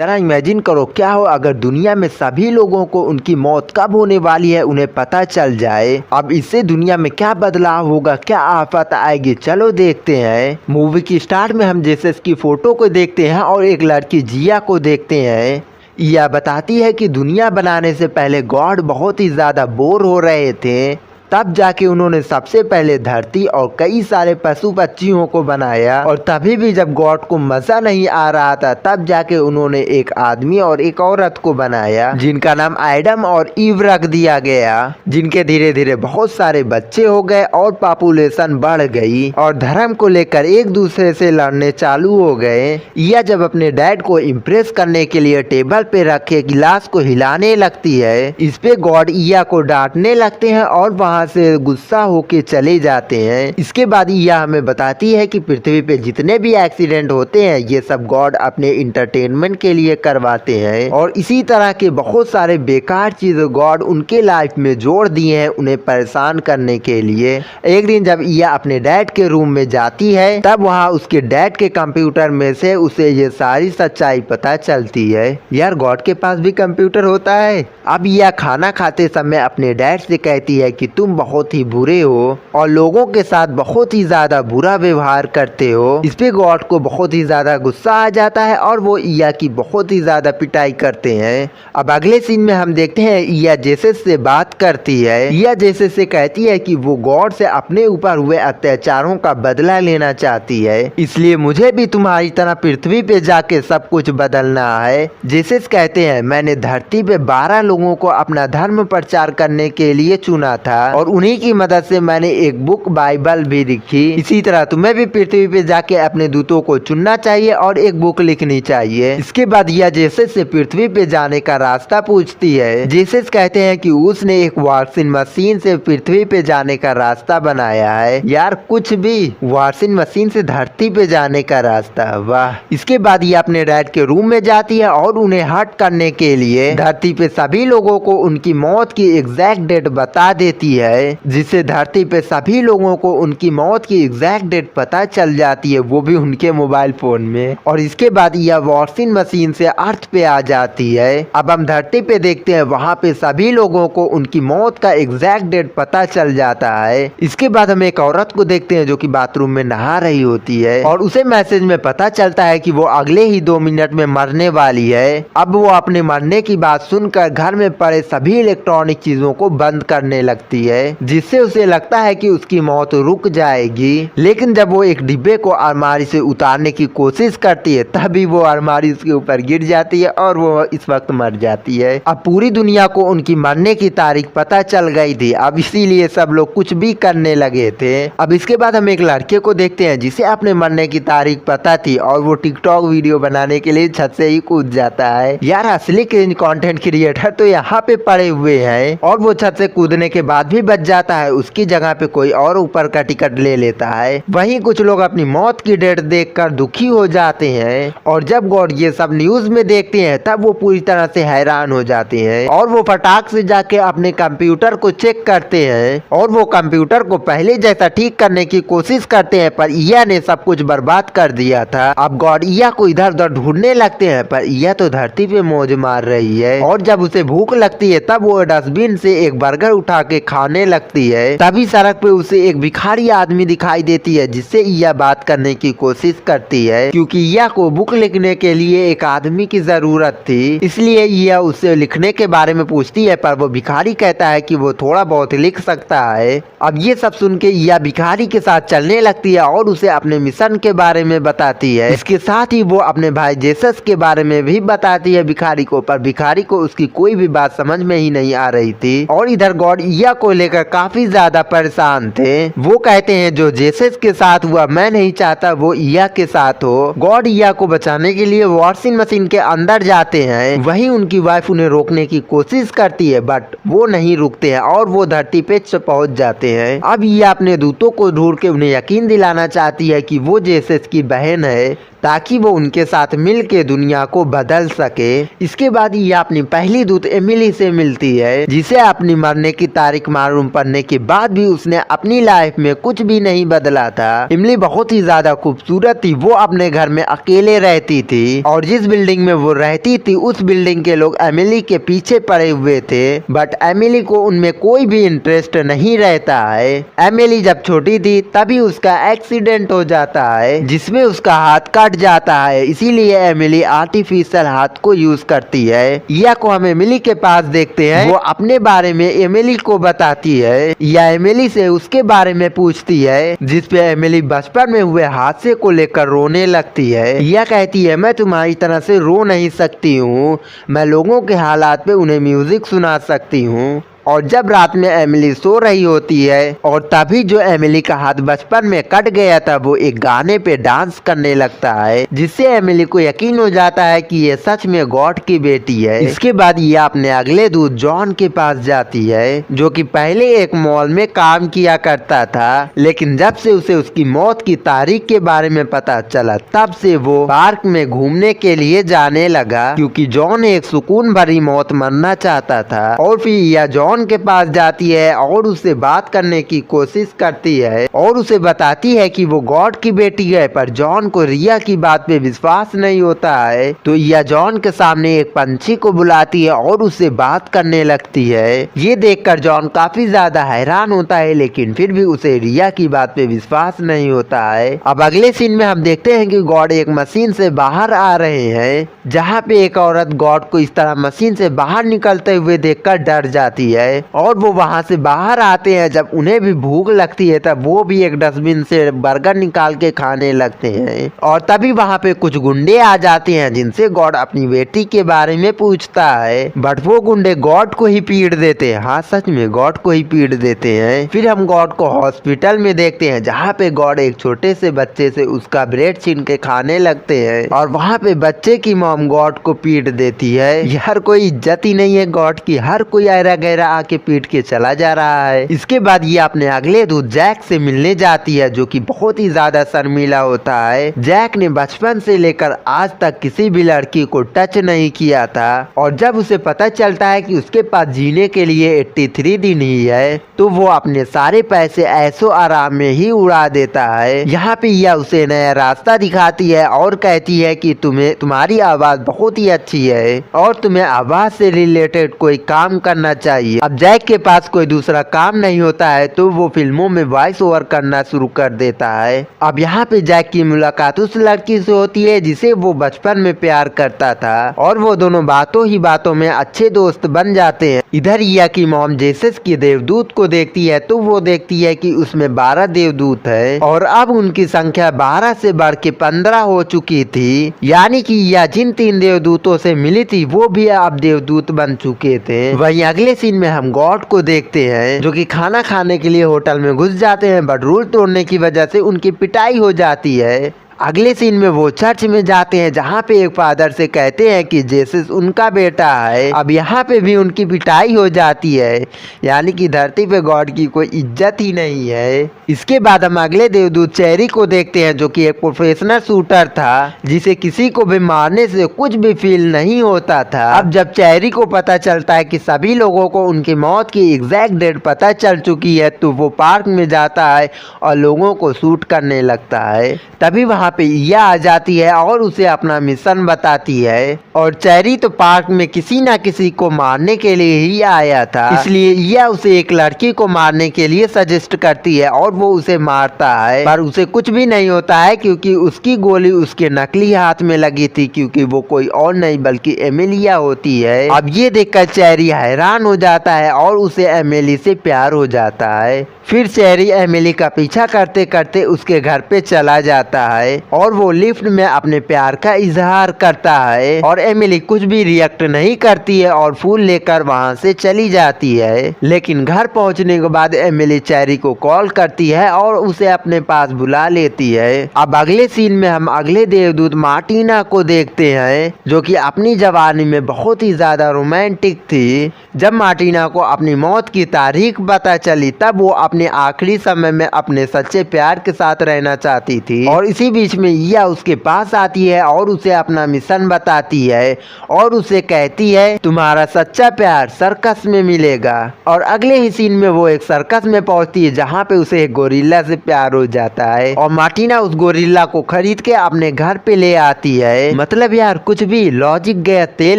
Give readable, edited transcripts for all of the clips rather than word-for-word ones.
जरा इमेजिन करो क्या हो अगर दुनिया में सभी लोगों को उनकी मौत कब होने वाली है उन्हें पता चल जाए। अब इससे दुनिया में क्या बदलाव होगा, क्या आफत आएगी, चलो देखते हैं। मूवी की स्टार्ट में हम जेसस की फोटो को देखते हैं और एक लड़की जिया को देखते हैं। यह बताती है कि दुनिया बनाने से पहले गॉड बहुत ही ज़्यादा बोर हो रहे थे, तब जाके उन्होंने सबसे पहले धरती और कई सारे पशु पक्षियों को बनाया, और तभी भी जब गॉड को मजा नहीं आ रहा था तब जाके उन्होंने एक आदमी और एक औरत को बनाया जिनका नाम एडम और ईव रख दिया गया, जिनके धीरे धीरे बहुत सारे बच्चे हो गए और पॉपुलेशन बढ़ गई और धर्म को लेकर एक दूसरे से लड़ने चालू हो गए। या जब अपने डैड को इम्प्रेस करने के लिए टेबल पे रखे गिलास को हिलाने लगती है, इस पे गॉड ईया को डांटने लगते हैं और वहाँ से गुस्सा होके चले जाते हैं। इसके बाद यह हमें बताती है कि पृथ्वी पे जितने भी एक्सीडेंट होते हैं ये सब गॉड अपने इंटरटेनमेंट के लिए करवाते हैं, और इसी तरह के बहुत सारे बेकार चीजें गॉड उनके लाइफ में जोड़ दिए हैं उन्हें परेशान करने के लिए। एक दिन जब यह अपने डैड के रूम में जाती है तब वहाँ उसके डैड के कंप्यूटर में से उसे ये सारी सच्चाई पता चलती है। यार गॉड के पास भी कंप्यूटर होता है। अब यह खाना खाते समय अपने डैड से कहती है कि तुम बहुत ही बुरे हो और लोगों के साथ बहुत ही ज्यादा बुरा व्यवहार करते हो। इस पे गॉड को बहुत ही ज्यादा गुस्सा आ जाता है और वो ईया की बहुत ही ज्यादा पिटाई करते हैं। अब अगले सीन में हम देखते हैं ईया जेसस से बात करती है। ईया जेसस से कहती है कि वो गॉड से अपने ऊपर हुए अत्याचारों का बदला लेना चाहती है, इसलिए मुझे भी तुम्हारी तरह पृथ्वी पे जाके सब कुछ बदलना है। जेसस कहते हैं मैंने धरती पे 12 लोगों को अपना धर्म प्रचार करने के लिए चुना था और उन्हीं की मदद से मैंने एक बुक बाइबल भी लिखी। इसी तरह तुम्हें भी पृथ्वी पे जाके अपने दूतों को चुनना चाहिए और एक बुक लिखनी चाहिए। इसके बाद यह जेसस से पृथ्वी पे जाने का रास्ता पूछती है। जेसस कहते हैं कि उसने एक वॉशिंग मशीन से पृथ्वी पे जाने का रास्ता बनाया है। यार कुछ भी, वॉशिंग मशीन से धरती पे जाने का रास्ता, वाह। इसके बाद ये अपने डैड के रूम में जाती है और उन्हें हर्ट करने के लिए धरती पे सभी लोगों को उनकी मौत की एग्जैक्ट डेट बता देती है, जिससे धरती पे सभी लोगों को उनकी मौत की एग्जैक्ट डेट पता चल जाती है, वो भी उनके मोबाइल फोन में। और इसके बाद यह वॉशिंग मशीन से अर्थ पे आ जाती है। अब हम धरती पे देखते हैं वहाँ पे सभी लोगों को उनकी मौत का एग्जैक्ट डेट पता चल जाता है। इसके बाद हम एक औरत को देखते हैं जो कि बाथरूम में नहा रही होती है और उसे मैसेज में पता चलता है कि वो अगले ही 2 मिनट में मरने वाली है। अब वो अपने मरने की बात सुनकर घर में पड़े सभी इलेक्ट्रॉनिक चीजों को बंद करने लगती है, जिससे उसे लगता है कि उसकी मौत रुक जाएगी। लेकिन जब वो एक डिब्बे को अलमारी से उतारने की कोशिश करती है तभी वो अलमारी उसके ऊपर गिर जाती है और वो इस वक्त मर जाती है। अब पूरी दुनिया को उनकी मरने की तारीख पता चल गई थी, अब इसीलिए सब लोग कुछ भी करने लगे थे। अब इसके बाद हम एक लड़के को देखते हैं जिसे अपने मरने की तारीख पता थी और वो टिकटॉक वीडियो बनाने के लिए छत से ही कूद जाता है। यार असली कंटेंट क्रिएटर तो यहाँ पे पड़े हुए हैं, और वो छत से कूदने के बाद भी बच जाता है, उसकी जगह पे कोई और ऊपर का टिकट ले लेता है। वहीं कुछ लोग अपनी मौत की डेट देखकर दुखी हो जाते हैं, और जब गॉड ये सब न्यूज में देखते हैं तब वो पूरी तरह से हैरान हो जाते हैं और वो फटाक से जाके अपने कंप्यूटर को चेक करते हैं और वो कंप्यूटर को पहले जैसा ठीक करने की कोशिश करते हैं, पर ईया ने सब कुछ बर्बाद कर दिया था। अब गॉड ईया को इधर उधर ढूंढने लगते हैं, पर ईया तो धरती पे मौज मार रही है, और जब उसे भूख लगती है तब वो डस्टबिन से एक बर्गर उठा के खाने लगती है। तभी सड़क पे उसे एक भिखारी आदमी दिखाई देती है जिससे ईया बात करने की कोशिश करती है, क्योंकि ईया को बुक लिखने के लिए एक आदमी की जरूरत थी, इसलिए ईया उससे लिखने के बारे में पूछती है, पर वो भिखारी कहता है कि वो थोड़ा बहुत लिख सकता है। अब ये सब सुन के ईया भिखारी के साथ चलने लगती है और उसे अपने मिशन के बारे में बताती है। इसके साथ ही वो अपने भाई जेसस के बारे में भी बताती है भिखारी को, पर भिखारी को उसकी कोई भी बात समझ में ही नहीं आ रही थी। और इधर गॉड ईया को लेकर काफी ज्यादा परेशान थे। वो कहते हैं जो जेसस के साथ हुआ मैं नहीं चाहता वो ईया के साथ हो। गॉड ईया को बचाने के लिए वॉशिंग मशीन के अंदर जाते हैं, वहीं उनकी वाइफ उन्हें रोकने की कोशिश करती है, बट वो नहीं रुकते हैं और वो धरती पे पहुंच जाते हैं। अब ईया अपने दूतों को ढूंढ के उन्हें यकीन दिलाना चाहती है कि वो जेसस की बहन है, ताकि वो उनके साथ मिल के दुनिया को बदल सके। इसके बाद ये अपनी पहली दूत एमिली से मिलती है, जिसे अपनी मरने की तारीख मालूम पड़ने के बाद भी उसने अपनी लाइफ में कुछ भी नहीं बदला था। एमिली बहुत ही ज्यादा खूबसूरत थी। वो अपने घर में अकेले रहती थी और जिस बिल्डिंग में वो रहती थी उस बिल्डिंग के लोग एमिली के पीछे पड़े हुए थे, बट एमिली को उनमें कोई भी इंटरेस्ट नहीं रहता है। एमिली जब छोटी थी तभी उसका एक्सीडेंट हो जाता है, जिसमें उसका हाथ कट जाता है। इसीलिए एमिली आर्टिफिशियल हाथ को यूज करती है। या को हम एमिली के पास देखते हैं, वो अपने बारे में एमिली को बताती है या एमिली से उसके बारे में पूछती है, जिसपे एमिली बचपन में हुए हादसे को लेकर रोने लगती है। यह कहती है, मैं तुम्हारी तरह से रो नहीं सकती हूँ, मैं लोगों के हालात पे उन्हें म्यूजिक सुना सकती हूँ। और जब रात में एमिली सो रही होती है और तभी जो एमिली का हाथ बचपन में कट गया था वो एक गाने पे डांस करने लगता है, जिससे एमिली को यकीन हो जाता है कि ये सच में गॉड की बेटी है। इसके बाद ये अपने अगले दूत जॉन के पास जाती है, जो कि पहले एक मॉल में काम किया करता था, लेकिन जब से उसे उसकी मौत की तारीख के बारे में पता चला तब से वो पार्क में घूमने के लिए जाने लगा, क्योंकि जॉन एक सुकून भरी मौत मरना चाहता था। और फिर यह जॉन के पास जाती है और उससे बात करने की कोशिश करती है और उसे बताती है कि वो गॉड की बेटी है, पर जॉन को रिया की बात पे विश्वास नहीं होता है। तो यह जॉन के सामने एक पंछी को बुलाती है और उससे बात करने लगती है। ये देखकर जॉन काफी ज्यादा हैरान होता है, लेकिन फिर भी उसे रिया की बात पे विश्वास नहीं होता है। अब अगले सीन में हम देखते हैं कि गॉड एक मशीन से बाहर आ रहे हैं, जहाँ पे एक औरत गॉड को इस तरह मशीन से बाहर निकलते हुए देखकर डर जाती है और वो वहां से बाहर आते हैं। जब उन्हें भी भूख लगती है तब वो भी एक डस्टबिन से बर्गर निकाल के खाने लगते हैं और तभी वहां पे कुछ गुंडे आ जाते हैं, जिनसे गॉड अपनी बेटी के बारे में पूछता है, बट वो गुंडे गॉड को ही पीट देते हैं। हाँ, सच में गॉड को ही पीट देते हैं। फिर हम गॉड को हॉस्पिटल में देखते हैं, जहाँ पे गॉड एक छोटे से बच्चे से उसका ब्रेड छीन के खाने लगते हैं और वहाँ पे बच्चे की मॉम गॉड को पीट देती है। यार कोई इज्जत ही नहीं है गॉड की, हर कोई ऐरा गैरा आके पीट के चला जा रहा है। इसके बाद ये अपने अगले दूत जैक से मिलने जाती है, जो कि बहुत ही ज्यादा शर्मीला होता है। जैक ने बचपन से लेकर आज तक किसी भी लड़की को टच नहीं किया था और जब उसे पता चलता है कि उसके पास जीने के लिए 83 दिन ही है, तो वो अपने सारे पैसे ऐसो आराम में ही उड़ा देता है। यहाँ पे यह उसे नया रास्ता दिखाती है और कहती है कि तुम्हारी आवाज बहुत ही अच्छी है और तुम्हें आवाज से रिलेटेड कोई काम करना चाहिए। अब जैक के पास कोई दूसरा काम नहीं होता है, तो वो फिल्मों में वॉइस ओवर करना शुरू कर देता है। अब यहाँ पे जैक की मुलाकात उस लड़की से होती है जिसे वो बचपन में प्यार करता था और वो दोनों बातों ही बातों में अच्छे दोस्त बन जाते हैं। इधर रिया की मॉम जेसस की देवदूत को देखती है, तो वो देखती है कि उसमें 12 देवदूत है और अब उनकी संख्या 12 से बढ़ के 15 हो चुकी थी। यानी कि यह जिन 3 देवदूतों से मिली थी वो भी अब देवदूत बन चुके थे। वहीं अगले सीन में हम गॉड को देखते हैं, जो कि खाना खाने के लिए होटल में घुस जाते हैं, बट रूल तोड़ने की वजह से उनकी पिटाई हो जाती है। अगले सीन में वो चर्च में जाते हैं, जहाँ पे एक फादर से कहते हैं कि जेसस उनका बेटा है। अब यहाँ पे भी उनकी पिटाई हो जाती है, यानी कि धरती पे गॉड की कोई इज्जत ही नहीं है। इसके बाद हम अगले देवदूत चेरी को देखते हैं, जो कि एक प्रोफेशनल शूटर था, जिसे किसी को भी मारने से कुछ भी फील नहीं होता था। अब जब चेरी को पता चलता है कि सभी लोगों को उनकी मौत की एग्जैक्ट डेट पता चल चुकी है, तो वो पार्क में जाता है और लोगों को शूट करने लगता है। तभी वहाँ पे यह आ जाती है और उसे अपना मिशन बताती है और चेरी तो पार्क में किसी ना किसी को मारने के लिए ही आया था, इसलिए यह उसे एक लड़की को मारने के लिए सजेस्ट करती है और वो उसे मारता है, पर उसे कुछ भी नहीं होता है क्योंकि उसकी गोली उसके नकली हाथ में लगी थी, क्योंकि वो कोई और नहीं बल्कि एमिलिया होती है। अब ये देखकर चेरी हैरान हो जाता है और उसे एमिली से प्यार हो जाता है। फिर चेरी एमिली का पीछा करते करते उसके घर पे चला जाता है और वो लिफ्ट में अपने प्यार का इजहार करता है और एमिली कुछ भी रिएक्ट नहीं करती है और फूल लेकर वहाँ से चली जाती है। लेकिन घर पहुँचने के बाद एमिली चेरी को कॉल करती है और उसे अपने पास बुला लेती है। अब अगले सीन में हम अगले देवदूत मार्टिना को देखते हैं, जो कि अपनी जवानी में बहुत ही ज्यादा रोमांटिक थी। जब मार्टिना को अपनी मौत की तारीख पता चली, तब वो अपने आखिरी समय में अपने सच्चे प्यार के साथ रहना चाहती थी और इसी बीच बीच में ईया उसके पास आती है और उसे अपना मिशन बताती है और उसे कहती है तुम्हारा सच्चा प्यार सर्कस में मिलेगा। और अगले ही सीन में वो एक सर्कस में पहुंचती है जहाँ पे उसे एक गोरिल्ला से प्यार हो जाता है और मार्टिना उस गोरिल्ला को खरीद के अपने घर पे ले आती है। मतलब यार कुछ भी लॉजिक गया तेल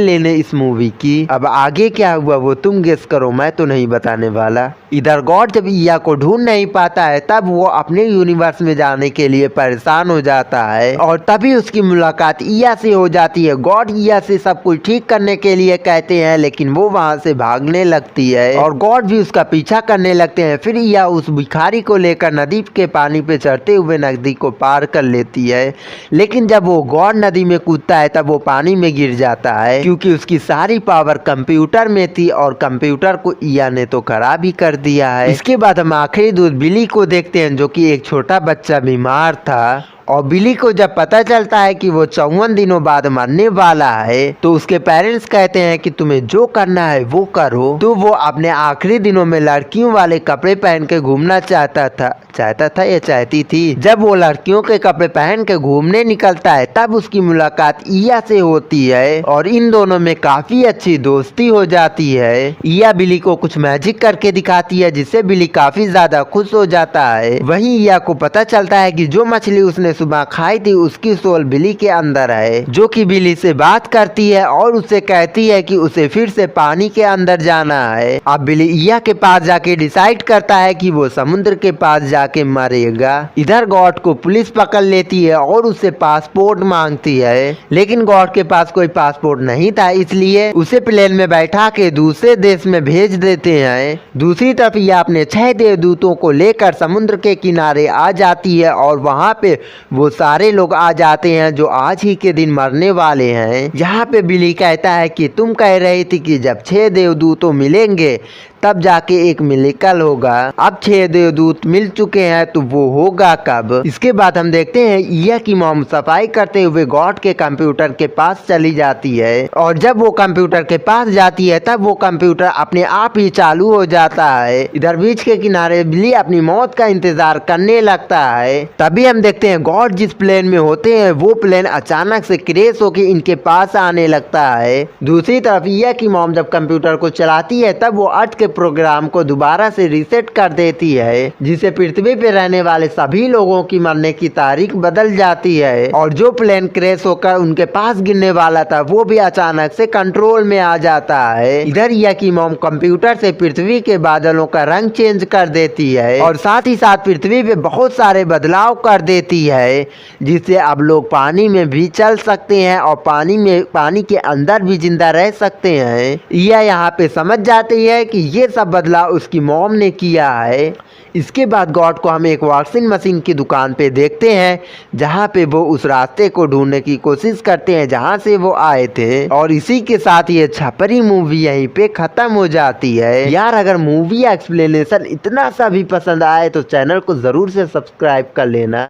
लेने इस मूवी की। अब आगे क्या हुआ वो तुम गेस करो, मैं तो नहीं बताने वाला। इधर गॉड जब ईया को ढूंढ नहीं पाता है तब वो अपने यूनिवर्स में जाने के लिए परेशान हो जाता है और तभी उसकी मुलाकात ईया से हो जाती है। गॉड ईया से सब कुछ ठीक करने के लिए कहते हैं लेकिन वो वहां से भागने लगती है और गॉड भी उसका पीछा करने लगते हैं। फिर ईया उस भिखारी को लेकर नदी के पानी पे चढ़ते हुए नदी को पार कर लेती है, लेकिन जब वो गॉड नदी में कूदता है तब वो पानी में गिर जाता है क्योंकि उसकी सारी पावर कंप्यूटर में थी और कंप्यूटर को ईया ने तो खराब ही कर दिया है। इसके बाद हम आखिरी दूत बिली को देखते हैं जो कि एक छोटा बच्चा बीमार था और बिली को जब पता चलता है कि वो 54 दिनों बाद मरने वाला है तो उसके पेरेंट्स कहते हैं कि तुम्हें जो करना है वो करो। तो वो अपने आखिरी दिनों में लड़कियों वाले कपड़े पहन के घूमना चाहता था या चाहती थी। जब वो लड़कियों के कपड़े पहन के घूमने निकलता है तब उसकी मुलाकात ईया से होती है और इन दोनों में काफी अच्छी दोस्ती हो जाती है। ईया बिली को कुछ मैजिक करके दिखाती है जिससे बिली काफी ज्यादा खुश हो जाता है। वहीं ईया को पता चलता है कि जो मछली उसने सुबह खाई थी उसकी सोल बिली के अंदर है, जो कि बिली से बात करती है और उसे कहती है कि उसे फिर से पानी के अंदर जाना है। अब बिली ईया के पास जाके डिसाइड करता है कि वो समुद्र के पास जाके मरेगा। इधर गॉड को पुलिस पकड़ लेती है और उससे पासपोर्ट मांगती है, लेकिन गॉड के पास कोई पासपोर्ट नहीं था इसलिए उसे प्लेन में बैठा के दूसरे देश में भेज देते हैं। दूसरी तरफ ईया अपने 6 देवदूतों को लेकर समुद्र के किनारे आ जाती है और वहाँ पे वो सारे लोग आ जाते हैं जो आज ही के दिन मरने वाले हैं। यहाँ पे बिली कहता है कि तुम कह रही थी कि जब 6 देवदूतों मिलेंगे तब जाके एक मिरेकल होगा। अब 6 देवदूत मिल चुके हैं तो वो होगा कब? इसके बाद हम देखते हैं ईया की मॉम सफाई करते हुए गॉड के कंप्यूटर के पास चली जाती है और जब वो कंप्यूटर के पास जाती है तब वो कंप्यूटर अपने आप ही चालू हो जाता है। इधर बीच के किनारे बिली अपनी मौत का इंतजार करने लगता है। तभी हम देखते हैं गॉड जिस प्लेन में होते हैं वो प्लेन अचानक से क्रैश होकर इनके पास आने लगता है। दूसरी तरफ ईया की मॉम जब कंप्यूटर को चलाती है तब वो अर्थ के प्रोग्राम को दोबारा से रीसेट कर देती है जिससे पृथ्वी पे रहने वाले सभी लोगों की मरने की तारीख बदल जाती है और जो प्लेन क्रैश होकर उनके पास गिरने वाला था वो भी अचानक से कंट्रोल में आ जाता है। इधर ईया की मॉम कंप्यूटर से पृथ्वी के बादलों का रंग चेंज कर देती है और साथ ही साथ पृथ्वी पे बहुत सारे बदलाव कर देती है जिससे अब लोग पानी में भी चल सकते हैं और पानी के अंदर भी जिंदा रह सकते हैं। ईया यहाँ पे समझ जाती है कि ये सब बदलाव उसकी मॉम ने किया है। इसके बाद गॉड को हम एक वॉशिंग मशीन की दुकान पे देखते हैं जहाँ पे वो उस रास्ते को ढूंढने की कोशिश करते हैं जहाँ से वो आए थे और इसी के साथ ये छपरी मूवी यहीं पे खत्म हो जाती है। यार अगर मूवी एक्सप्लेनेशन इतना सा भी पसंद आए तो चैनल को जरूर से सब्सक्राइब कर लेना।